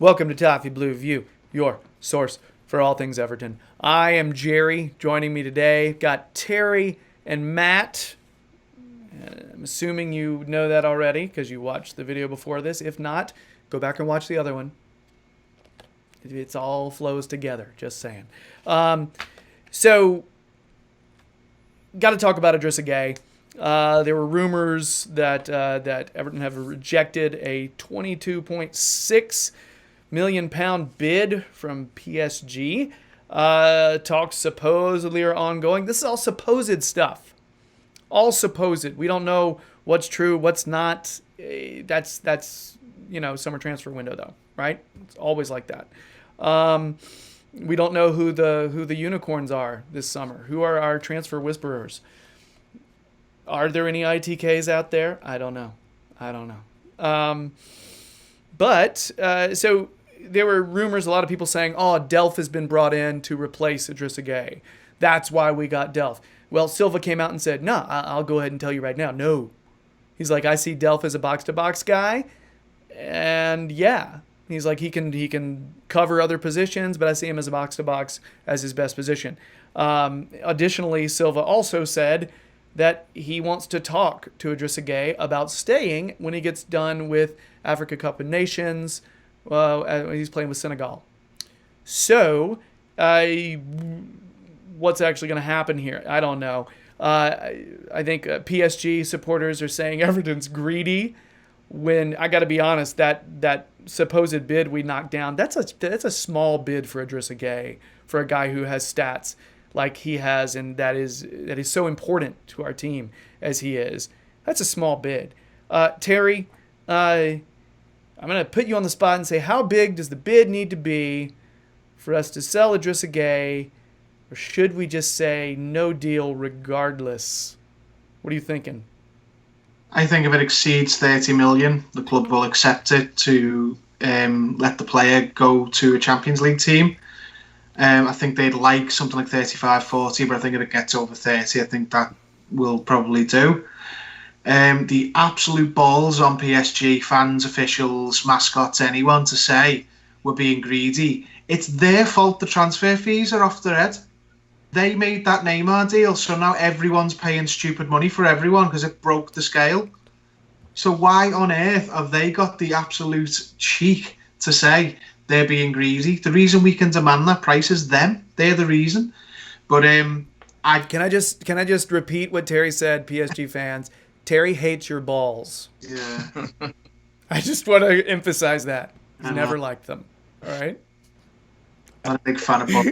Welcome to Toffee Blue View, your source for all things Everton. I am Gerry. Joining me today, got Terry and Matt. I'm assuming you know that already because you watched the video before this. If not, go back and watch the other one. It's all flows together, just saying. So, got to talk about Idrissa Gueye. There were rumors that Everton have rejected a £22.6 million bid from PSG. Talks supposedly are ongoing. This is all supposed stuff. All supposed. We don't know what's true, what's not. That's summer transfer window though, right? It's always like that. We don't know who the unicorns are this summer. Who are our transfer whisperers? Are there any ITKs out there? I don't know. So there were rumors, a lot of people saying, Delph has been brought in to replace Idrissa Gueye. That's why we got Delph. Well, Silva came out and said, no, I'll go ahead and tell you right now, no. He's like, I see Delph as a box-to-box guy, and yeah. He's like, he can cover other positions, but I see him as a box-to-box as his best position. Additionally, Silva also said that he wants to talk to Idrissa Gueye about staying when he gets done with Africa Cup of Nations. He's playing with Senegal. So, what's actually going to happen here? I don't know. I think PSG supporters are saying Everton's greedy. When I got to be honest, that supposed bid we knocked down, that's a small bid for Idrissa Gueye, for a guy who has stats like he has, and that is so important to our team as he is. That's a small bid. Terry, I'm going to put you on the spot and say, how big does the bid need to be for us to sell Idrissa Gueye, or should we just say no deal regardless? What are you thinking? I think if it exceeds 30 million, the club will accept it to let the player go to a Champions League team. I think they'd like something like 35, 40, but I think if it gets over 30, I think that will probably do. The absolute balls on PSG, fans, officials, mascots, anyone to say we're being greedy. It's their fault the transfer fees are off their head. They made that Neymar deal, so now everyone's paying stupid money for everyone because it broke the scale. So why on earth have they got the absolute cheek to say they're being greedy? The reason we can demand that price is them. They're the reason. But can I just repeat what Terry said, PSG fans? Terry hates your balls. Yeah. I just want to emphasize that. He's never liked them. All right? I'm a big fan of balls.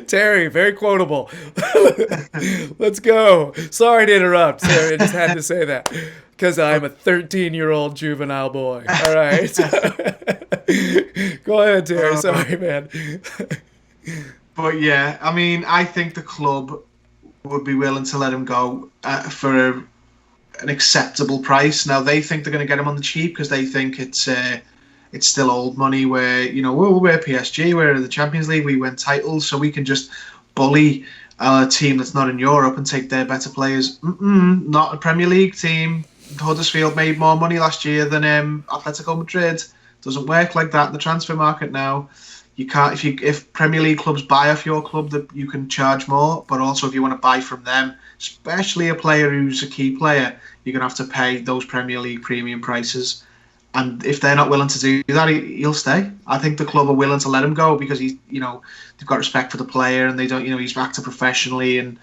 Terry, very quotable. Let's go. Sorry to interrupt, Terry. I just had to say that because I'm a 13-year-old juvenile boy. All right. Go ahead, Terry. Sorry, man. But yeah, I mean, I think the club would be willing to let him go for an acceptable price. Now, they think they're going to get him on the cheap because they think it's still old money where, we're PSG, we're in the Champions League, we win titles, so we can just bully a team that's not in Europe and take their better players. Not a Premier League team. Huddersfield made more money last year than Atletico Madrid. Doesn't work like that in the transfer market now. You can't, if Premier League clubs buy off your club, that you can charge more, but also if you want to buy from them, especially a player who's a key player, you're going to have to pay those Premier League premium prices. And if they're not willing to do that, he'll stay. I think the club are willing to let him go because they've got respect for the player and they don't, he's acted professionally and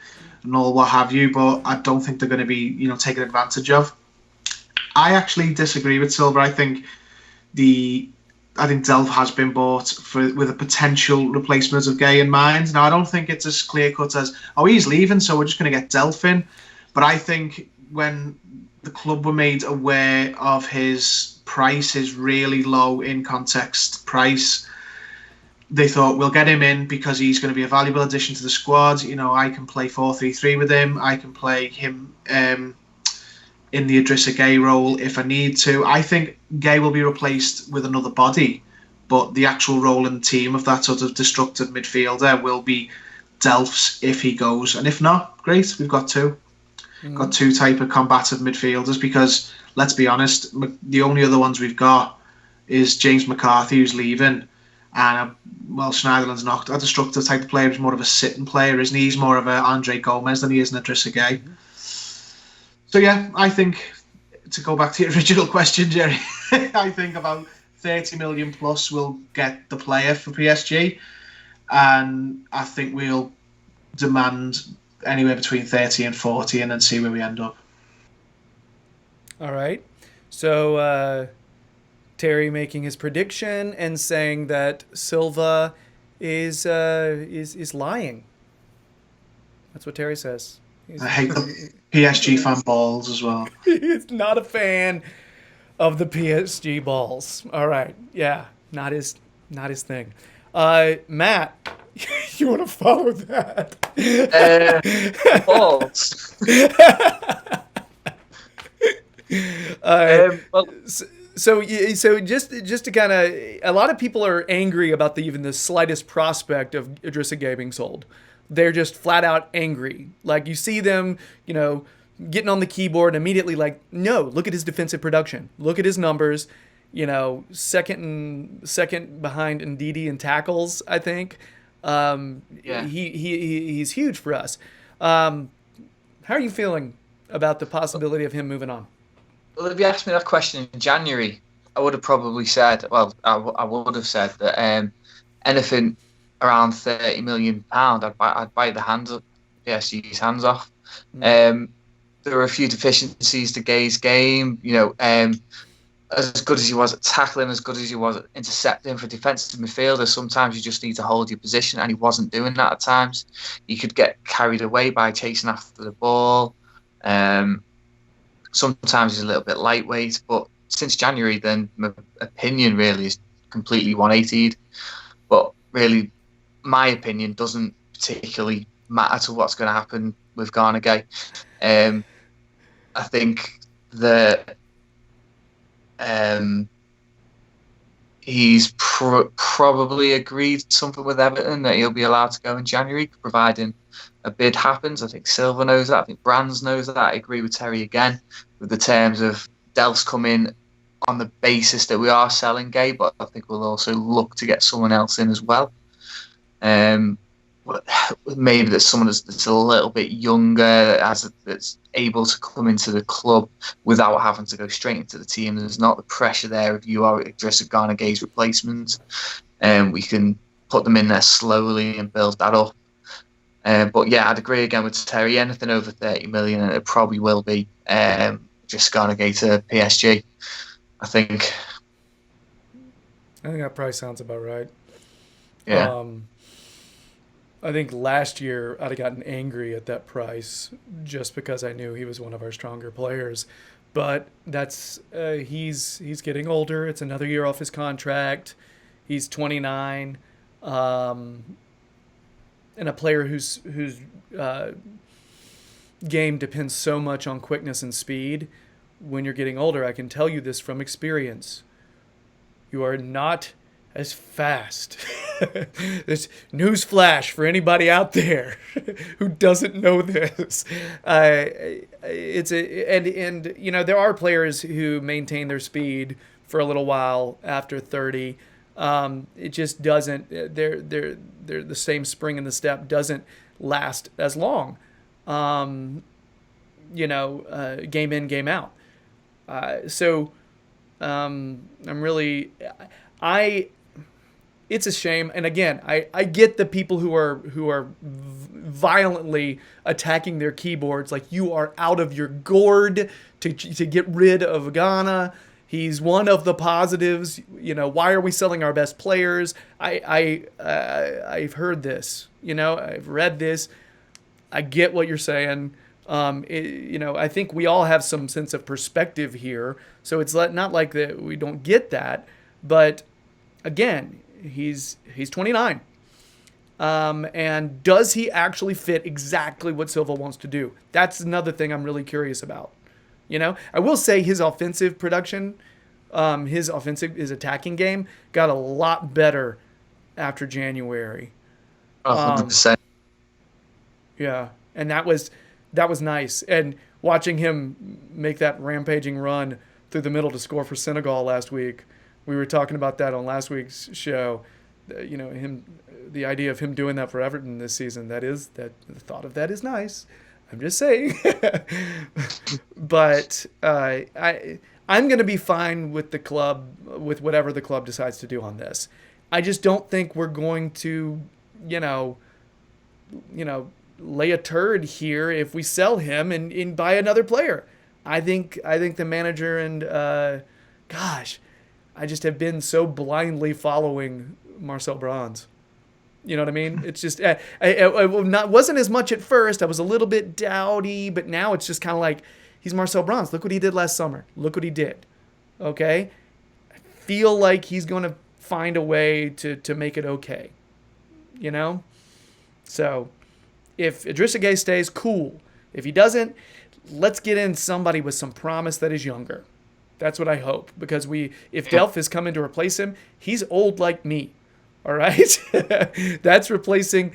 all what have you. But I don't think they're going to be, taken advantage of. I actually disagree with Silver. I think Delph has been bought with a potential replacement of Gueye in mind. Now I don't think it's as clear cut as he's leaving, so we're just going to get Delph in. But I think when the club were made aware of his price, his really low in context price, they thought we'll get him in because he's going to be a valuable addition to the squad. I can play 4-3-3 with him. I can play him in the Idrissa Gueye role if I need to. I think Gueye will be replaced with another body, but the actual role in the team of that sort of destructive midfielder will be Delph's if he goes. And if not, great, we've got two. got two type of combative midfielders because, let's be honest, the only other ones we've got is James McCarthy, who's leaving, and well, Schneiderlin's not a destructive type of player. He's more of a sitting player, isn't he? He's more of a Andre Gomez than he is an Idrissa Gueye. Mm-hmm. So yeah, I think, to go back to your original question, Gerry, I think about 30 million plus will get the player for PSG, and I think we'll demand anywhere between 30 and 40 and then see where we end up. All right. So Terry making his prediction and saying that Silva is lying. That's what Terry says. I hate the PSG fan balls as well. He's not a fan of the PSG balls. All right. Yeah. Not his thing. Matt, you want to follow that? Balls. So just to kind of, a lot of people are angry about even the slightest prospect of Idrissa Gueye being sold. They're just flat out angry. Like, you see them, getting on the keyboard and immediately like, no, look at his defensive production. Look at his numbers. Second behind Ndidi in tackles, I think. He's huge for us. How are you feeling about the possibility of him moving on? Well, if you asked me that question in January, I would have probably said, I would have said that anything around £30 million, I'd bite the hands of PSG's hands off. There were a few deficiencies to Gueye's game. As good as he was at tackling, as good as he was at intercepting for defensive midfielders, sometimes you just need to hold your position, and he wasn't doing that at times. He could get carried away by chasing after the ball. Sometimes he's a little bit lightweight, but since January, then my opinion really is completely 180'd. But really, my opinion doesn't particularly matter to what's going to happen with Gana Gueye. I think that he's probably agreed something with Everton that he'll be allowed to go in January, providing a bid happens. I think Silva knows that. I think Brands knows that. I agree with Terry again with the terms of Delph's come in on the basis that we are selling Gueye, but I think we'll also look to get someone else in as well. Maybe there's someone that's a little bit younger, that's able to come into the club without having to go straight into the team. There's not the pressure there if you are Idrissa Gueye's replacement. We can put them in there slowly and build that up. But yeah, I'd agree again with Terry. Anything over 30 million, and it probably will be just Gueye to PSG. I think that price sounds about right. Yeah. I think last year I'd have gotten angry at that price just because I knew he was one of our stronger players. But that's he's getting older. It's another year off his contract. He's 29, and a player whose game depends so much on quickness and speed. When you're getting older, I can tell you this from experience. You are not as fast. This newsflash for anybody out there who doesn't know this. There are players who maintain their speed for a little while after 30. It just doesn't. They're the same spring in the step doesn't last as long. Game in, game out. It's a shame, and again, I get the people who are violently attacking their keyboards, like, you are out of your gourd to get rid of Gana. He's one of the positives. Why are we selling our best players? I've heard this. I've read this. I get what you're saying. I think we all have some sense of perspective here, so it's not like that we don't get that. But again, he's 29, and does he actually fit exactly what Silva wants to do? That's another thing I'm really curious about. I will say his offensive production, his attacking game got a lot better after January. 100%. Yeah, and that was nice. And watching him make that rampaging run through the middle to score for Senegal last week. We were talking about that on last week's show. The idea of him doing that for Everton this season. The thought of that is nice. I'm just saying. But I'm going to be fine with the club, with whatever the club decides to do on this. I just don't think we're going to, lay a turd here if we sell him and buy another player. I think the manager and I just have been so blindly following Marcel Brands. You know what I mean? It's just wasn't as much at first. I was a little bit doubty, but now it's just kind of like, he's Marcel Brands. Look what he did last summer. Look what he did. Okay? I feel like he's going to find a way to make it okay. So if Idrissa Gueye stays, cool. If he doesn't, let's get in somebody with some promise that is younger. That's what I hope. Because if Delph is coming to replace him, he's old like me. All right? That's replacing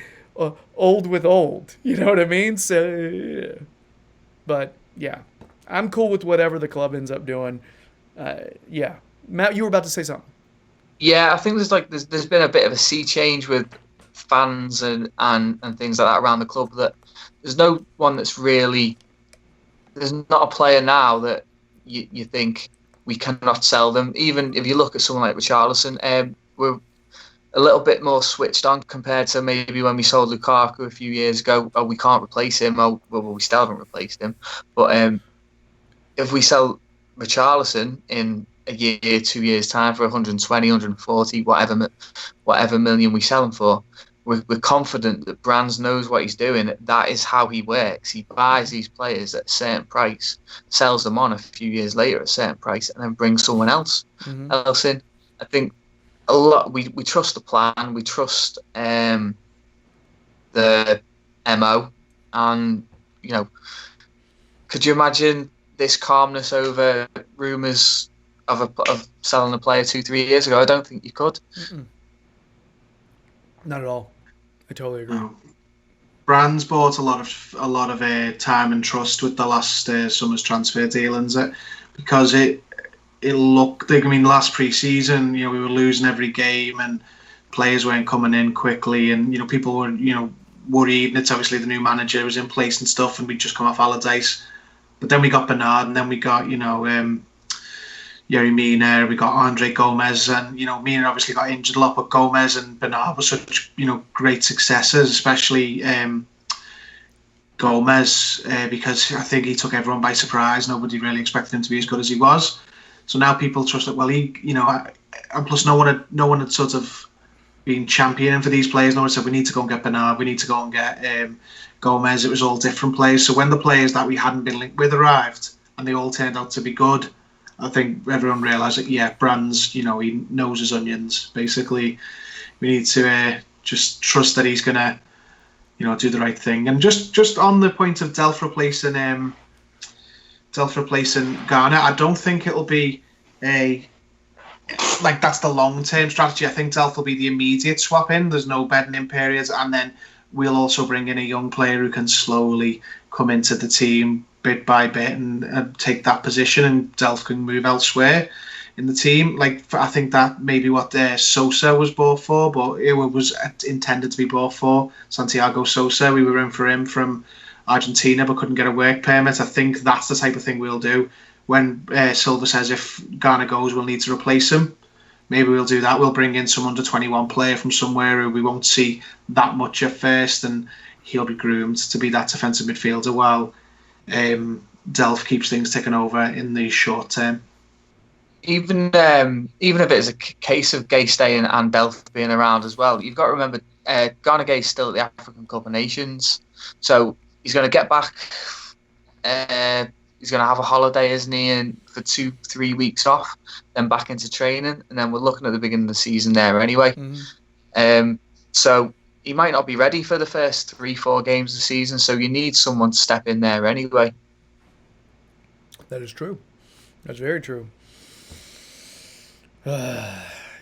old with old. You know what I mean? So, but yeah, I'm cool with whatever the club ends up doing. Yeah. Matt, you were about to say something. Yeah, I think there's been a bit of a sea change with fans and things like that around the club, that there's no one that's really, there's not a player now that you think we cannot sell them. Even if you look at someone like Richarlison, we're a little bit more switched on compared to maybe when we sold Lukaku a few years ago. Oh, we can't replace him. Oh, well, we still haven't replaced him. But if we sell Richarlison in a year, 2 years' time for 120, 140, whatever million we sell him for, we're confident that Brands knows what he's doing. That is how he works. He buys these players at a certain price, sells them on a few years later at a certain price, and then brings someone else in. I think a lot. We trust the plan. We trust the MO, and could you imagine this calmness over rumours of selling a player 2-3 years ago? I don't think you could. Not at all. I totally agree. Brands bought a lot of time and trust with the last summer's transfer dealings, because it looked. I mean, last pre-season, we were losing every game and players weren't coming in quickly, and people were worried. And it's obviously the new manager was in place and stuff, and we'd just come off holidays. But then we got Bernard, and then we got Yerry Mina, we got Andre Gomez, and Mina obviously got injured a lot, but Gomez and Bernard were such great successes, especially Gomez, because I think he took everyone by surprise. Nobody really expected him to be as good as he was. So now people trust that. Well, and plus no one had sort of been championing for these players. No one said we need to go and get Bernard, we need to go and get Gomez. It was all different players. So when the players that we hadn't been linked with arrived, and they all turned out to be good, I think everyone realised that, Brands, he knows his onions. Basically, we need to just trust that he's going to, do the right thing. And just on the point of Delph replacing Gana, I don't think it'll be that's the long-term strategy. I think Delph will be the immediate swap in. There's no bedding in periods, and then we'll also bring in a young player who can slowly come into the team bit by bit and take that position, and Delph can move elsewhere in the team. I think that maybe what Sosa was bought for, but it was intended to be bought for. Santiago Sosa, we were in for him from Argentina but couldn't get a work permit. I think that's the type of thing we'll do. When Silva says if Gana goes, we'll need to replace him, maybe we'll do that. We'll bring in some under-21 player from somewhere who we won't see that much at first, and he'll be groomed to be that defensive midfielder while Delph keeps things ticking over in the short term. Even if it's a case of Gueye staying and Delph being around as well, you've got to remember Gana Gueye's still at the African Cup of Nations, so he's going to get back. He's going to have a holiday, isn't he, and for 2-3 weeks off, then back into training, and then we're looking at the beginning of the season there anyway. So he might not be ready for the first 3-4 games of the season, so you need someone to step in there anyway. That is true. That's very true.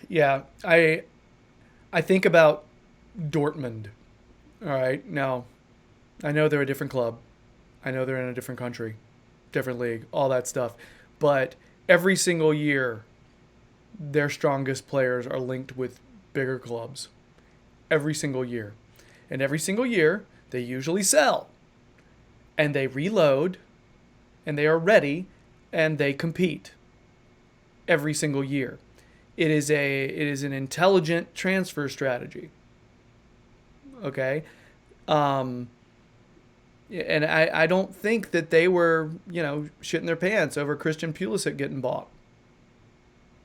Yeah, I think about Dortmund. All right, now I know they're a different club. I know they're in a different country. different league, all that stuff. But every single year, their strongest players are linked with bigger clubs. Every single year. And every single year, they usually sell. And they reload. And they are ready. And they compete. Every single year. It is an intelligent transfer strategy. Okay? And I don't think that they were, shitting their pants over Christian Pulisic getting bought.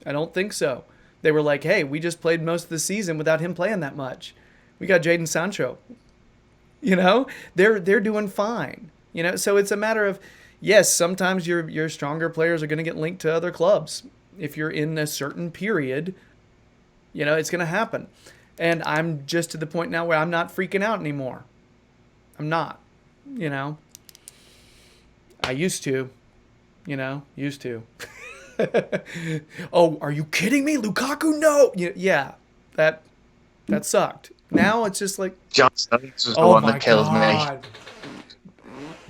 I don't think so. They were like, hey, we just played most of the season without him playing that much. We got Jadon Sancho. They're doing fine. So it's a matter of, yes, sometimes your stronger players are going to get linked to other clubs. If you're in a certain period, it's going to happen. And I'm just to the point now where I'm not freaking out anymore. I'm not, I used to, Oh, are you kidding me? Lukaku? No. Yeah, that sucked. Now it's just like, John Stones was the one that killed me.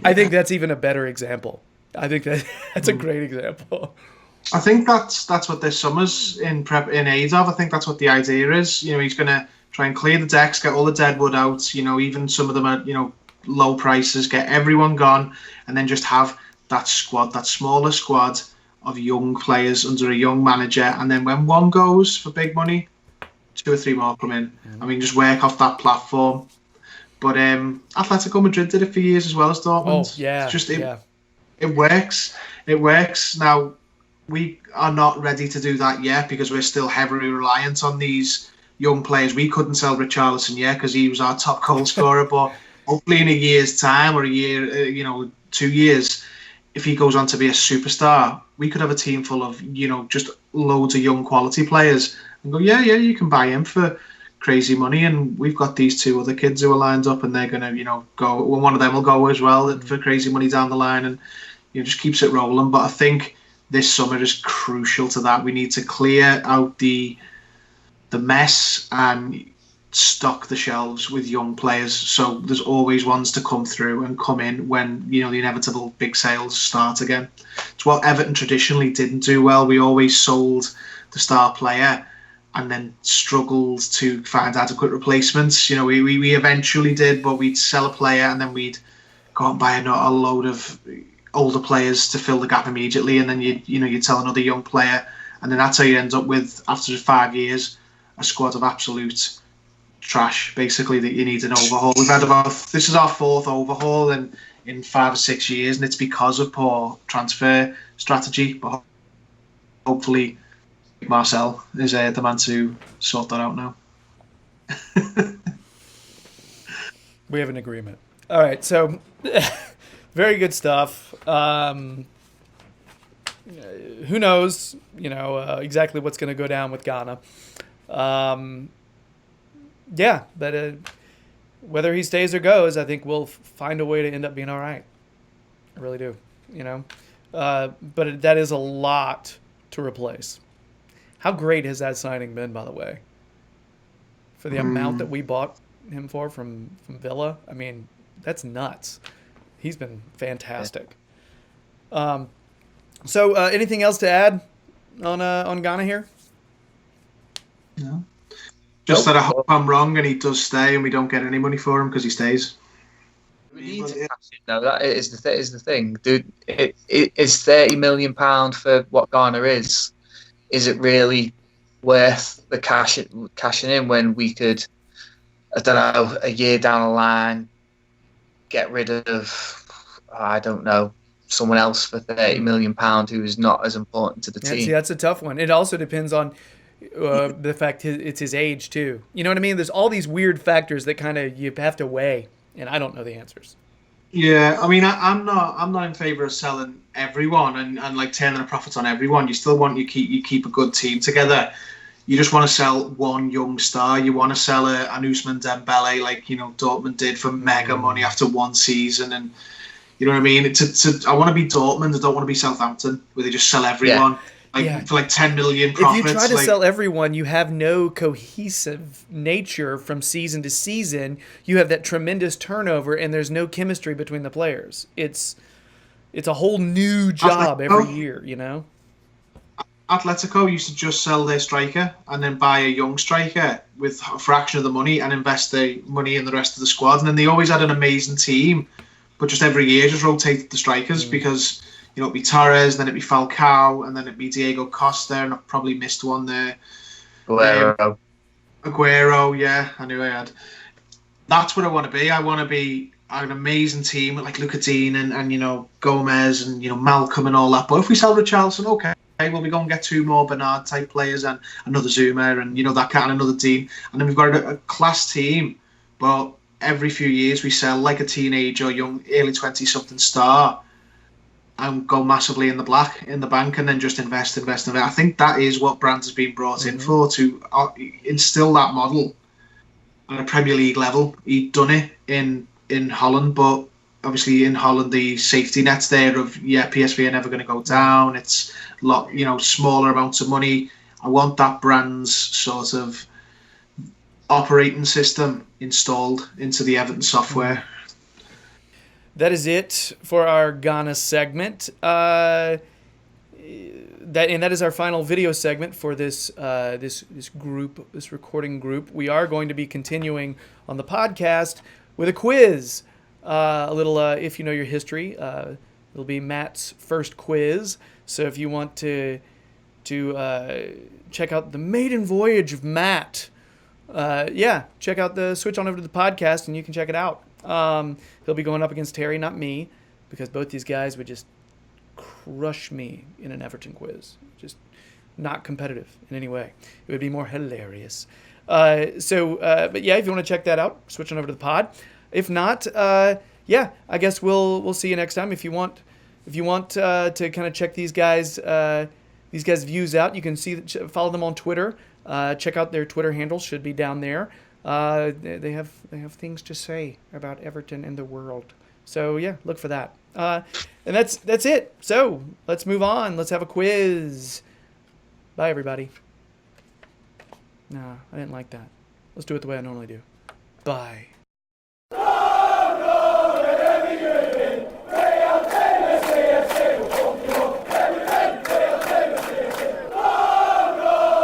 I think that's even a better example. I think that's a great example. I think that's what this summer's in aid of. I think that's what the idea is. He's going to try and clear the decks, get all the deadwood out. Even some of them are low prices, get everyone gone, and then just have that squad, that smaller squad of young players under a young manager. And then when one goes for big money, 2 or 3 more come in. Just work off that platform. But Atletico Madrid did it for years as well as Dortmund. Oh, yeah. It's just, it works. It works. Now, we are not ready to do that yet because we're still heavily reliant on these young players. We couldn't sell Richarlison yet because he was our top goal scorer. But hopefully in a year's time or a year, 2 years, if he goes on to be a superstar, we could have a team full of, just loads of young quality players and go, yeah, you can buy him for crazy money. And we've got these 2 other kids who are lined up and they're going to, go, well, one of them will go as well for crazy money down the line and, just keeps it rolling. But I think this summer is crucial to that. We need to clear out the mess and stock the shelves with young players. So there's always ones to come through and come in when, the inevitable big sales start again. It's what Everton traditionally didn't do well. We always sold the star player and then struggled to find adequate replacements. We eventually did, but we'd sell a player and then we'd go and buy a load of older players to fill the gap immediately, and then you'd sell another young player, and then that's how you end up with, after 5 years, a squad of absolute trash, basically, that you need an overhaul. We've had this is our 4th overhaul in 5 or 6 years, and it's because of poor transfer strategy. But hopefully Marcel is the man to sort that out now. We have an agreement. All right, so very good stuff. Who knows, exactly what's going to go down with Gana. Yeah, but whether he stays or goes, I think we'll find a way to end up being all right. I really do, But that is a lot to replace. How great has that signing been, by the way? For the amount that we bought him for from Villa, that's nuts. He's been fantastic. So anything else to add on Gana here? No. Just that I hope I'm wrong and he does stay and we don't get any money for him because he stays. We need to cash in though. That is the thing, dude. It is £30 million for what Gana is. Is it really worth the cashing in when we could, I don't know, a year down the line, get rid of, I don't know, someone else for £30 million who is not as important to the team? See, that's a tough one. It also depends on the fact it's his age too. You know what I mean? There's all these weird factors that kind of you have to weigh, and I don't know the answers. Yeah, I'm not in favour of selling everyone and like turning a profit on everyone. You still want you keep a good team together. You just want to sell one young star. You want to sell an Ousmane Dembele like Dortmund did for mega money after one season, and you know what I mean. I want to be Dortmund. I don't want to be Southampton where they just sell everyone. Yeah. For 10 million profits. If you try to sell everyone, you have no cohesive nature from season to season. You have that tremendous turnover, and there's no chemistry between the players. It's it's a whole new job Atletico. every year, you know? Atletico used to just sell their striker and then buy a young striker with a fraction of the money and invest the money in the rest of the squad. And then they always had an amazing team, but just every year just rotated the strikers because, you know, it'd be Torres, then it'd be Falcao, and then it'd be Diego Costa, and I probably missed one there. Aguero, yeah, I knew I had. That's what I want to be. I want to be an amazing team with like Luca Dean and you know, Gomez and, you know, Malcolm and all that. But if we sell Richarlison, okay, well, we go and get 2 more Bernard type players and another Zuma and, you know, that kind of another team. And then we've got a class team. But every few years we sell like a teenage or young, early 20-something star and go massively in the bank and then just invest. I think that is what Brands has been brought in for, to instill that model at a Premier League level. He'd done it in Holland, but obviously in Holland the safety net's there of PSV are never going to go down. It's a lot, you know, smaller amounts of money. I want that Brands sort of operating system installed into the Everton software. That is it for our Ghana segment. That is our final video segment for this group, this recording group. We are going to be continuing on the podcast with a quiz. A little, if you know your history, it'll be Matt's first quiz. So if you want to check out the maiden voyage of Matt, check out switch on over to the podcast and you can check it out. He'll be going up against Terry, not me, because both these guys would just crush me in an Everton quiz. Just not competitive in any way. It would be more hilarious. But if you want to check that out, switch on over to the pod. If not, I guess we'll see you next time. If you want to kind of check these guys' views out, you can follow them on Twitter. Check out their Twitter handles, should be down there. They have things to say about Everton and the world. So yeah, look for that. And that's it. So let's move on. Let's have a quiz. Bye everybody. Nah, I didn't like that. Let's do it the way I normally do. Bye.